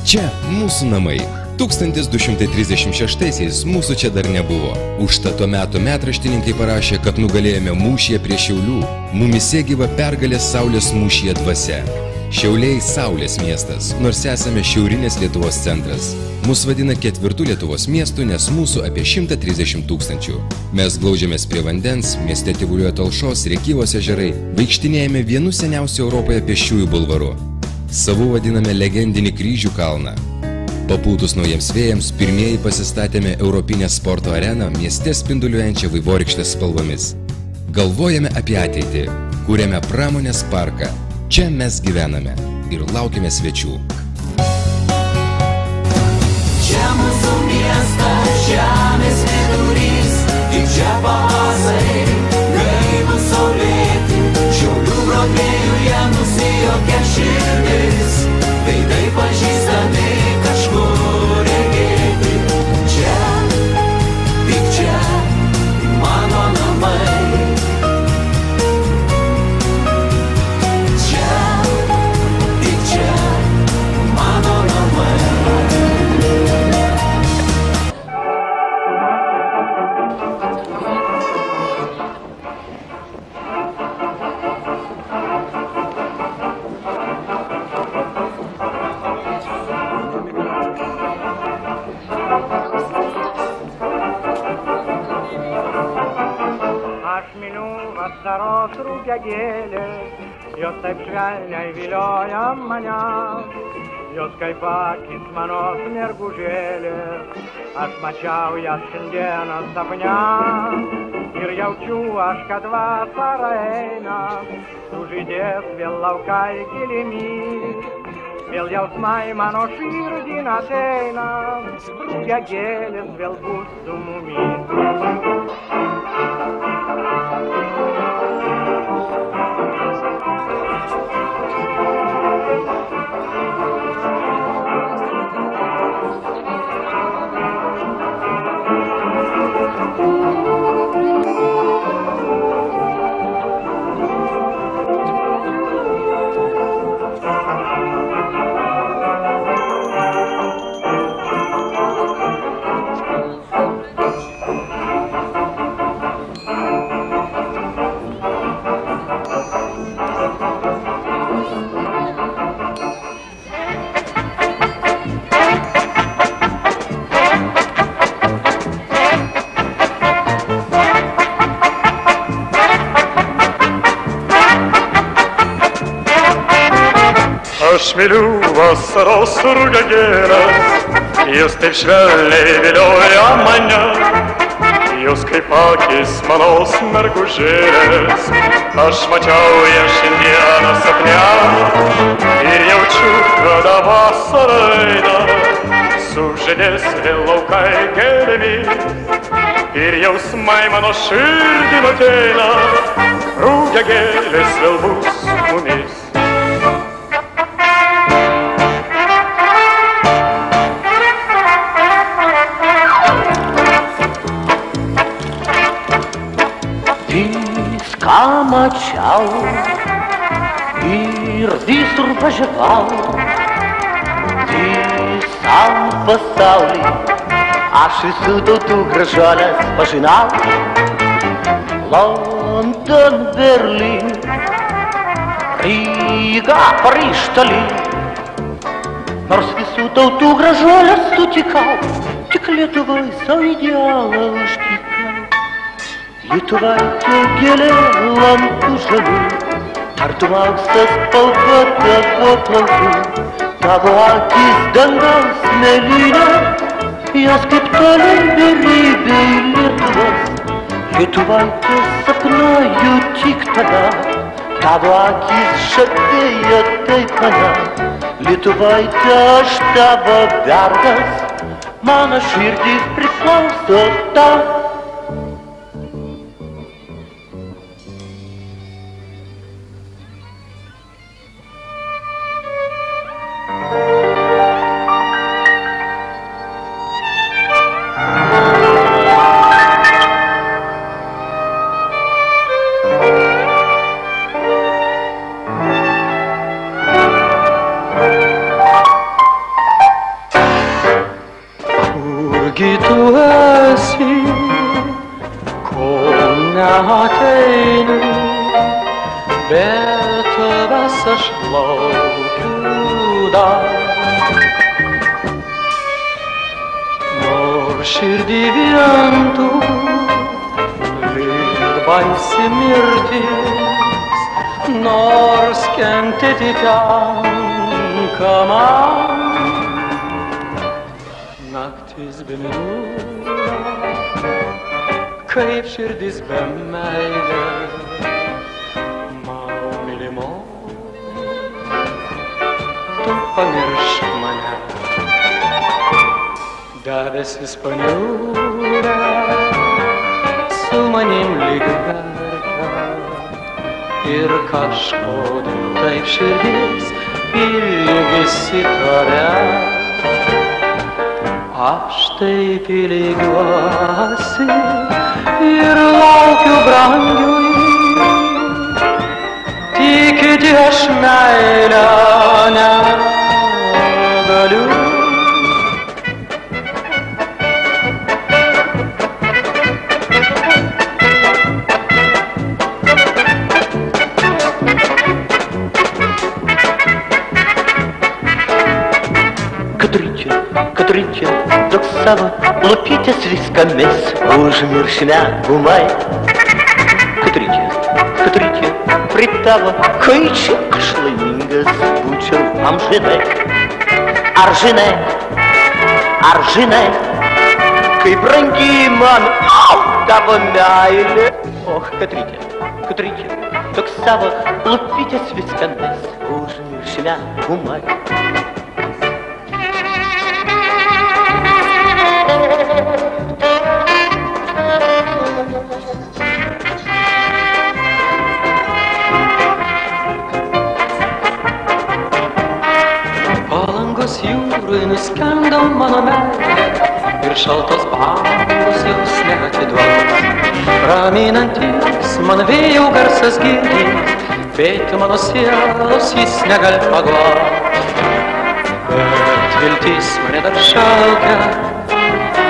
Čia mūsų namai. 1236-aisiais mūsų čia dar nebuvo. Užtat tuo metu metraštininkai parašė, kad nugalėjome mūšyje prie Šiaulių. Mumyse gyva pergalės Saulės mūšyje dvasia. Šiauliai Saulės miestas, nors esame šiaurinės Lietuvos centras. Mus vadina ketvirtų Lietuvos miestų, nes mūsų apie 130 000. Mes glaudžiamės prie vandens, mieste tyvuliuoja Talšos, Rėkyvos ežerai, vaikštinėjame vienu seniausiu Europoje pėsčiųjų bulvaru. Savu vadiname legendinį Kryžių kalną. Papūtus naujiems vėjams, pirmieji pasistatėme Europinę sporto areną mieste spinduliuojančią vaivorykštės spalvomis. Galvojame apie ateitį, kūrėme pramonės parką. Čia mes gyvename ir laukiame svečių. Čia mūsų miestas, žemės vidurys, tik čia pavasarį, gaivūs saulėti, Šiaulių Brodvėjuje nusijuokia širdis, veidai pažįstami kažkur regėti. Čia, tik čia, mano namai. Čia, tik čia, mano namai. Vasaros rugiagėlės, jos taip švelniai vilioja mane, jos kaip akis mano smergužėlės, aš mačiau jas šiandieną sapne ir jaučiu aš, kad vasara eina, sužydės vėl laukai gilimi, vėl jausmai mano širdin ateina, rugiagėlės vėl bus su mumis. Aš myliu vasaros rugiagėles, jos taip švelniai vilioja mane, jos kaip akis mano smergužėlės, aš mačiau jas šiandieną sapne ir jaučiu, kad vasara eina, sužydės vėl laukai gėlėmi ir jausmai mano širdin ateina, rugiagėlės vėl bus su mumis. Viską mačiau ir visur važiavau, visam pasaulį aš visų tautų gražuoles pažinau. London, Berlin, Ryga, Paryž, Talin, nors visų tautų gražuoles sutikau, tik Lietuvai savo idealą užtikau. Lietuvaitė gėlė lampų žalių, tartum auksas spalva tavo plaukų, tavo akis dangaus mėlynė, jos kaip toli beribiai Lietuvos. Lietuvaitė sapnuoju tik tada, tavo akis žadėjo taip mane. Lietuvaitė aš tavo vergas, mano širdis priklauso tau. kurgi tu esi, kol neateini, bet tavęs aš laukiu dar. Nors širdį vien tu baisi mirtis, nors kentėti tenka man. Naktis be mėnulio, kaip širdis be meilės. Mano mylimoji, tu pamiršk mane. Debesis paniurę su manim lyg verkia, ir kažkodėl taip širdis ilgisi tave. Aš taip ilgiuosi ir laukiu brangiui, tikėti aš meilę negaliu. Katryčia, toks savo lūpytės viskomis užmiršime gumai. Katryčia, prie tavo kaičių aš laimingas būčiau amžinai. Ar žinai, kaip brangi man tavo meilė. Och, Katryčia, toks savo lūpytės viskomis užmiršime gumai. Palangos jūrui nuskendo mano meilė ir šaltos bangos jos neatiduos. Raminantis man vėjo garsas girdės, bet mano sielos jis negali paguoti. Bet viltis mane dar šaukia,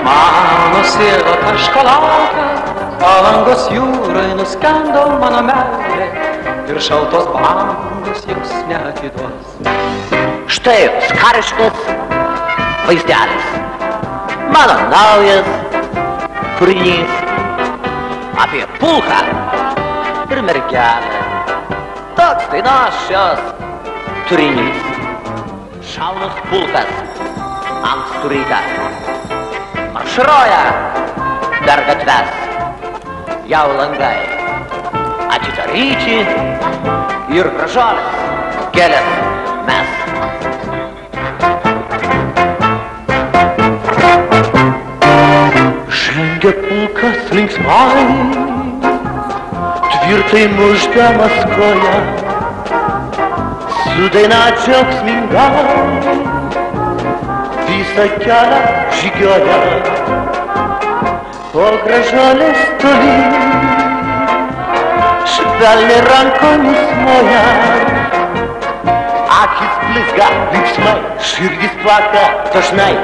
mano siela kažko laukia. Palangos jūrai nuskendo mano meilė ir šaltos bangos jos neatiduos. Štai skariškas vaizdelis, mano naujas kūrinys apie pulką ir mergelę. Toks dainos šios turinys. Šaunus pulkas ankstų rytą marširuoja per gatves, jau langai atidaryti ir gražuolės gėlės mes. Žengia pulkas linksmai, tvirtai mušdamas koją, su daina džiaugsminga, visą kelią žygioja, po gražuolės toli, švelniai rankomis moja, akis blizga linksmai, širdis plaka dažnai.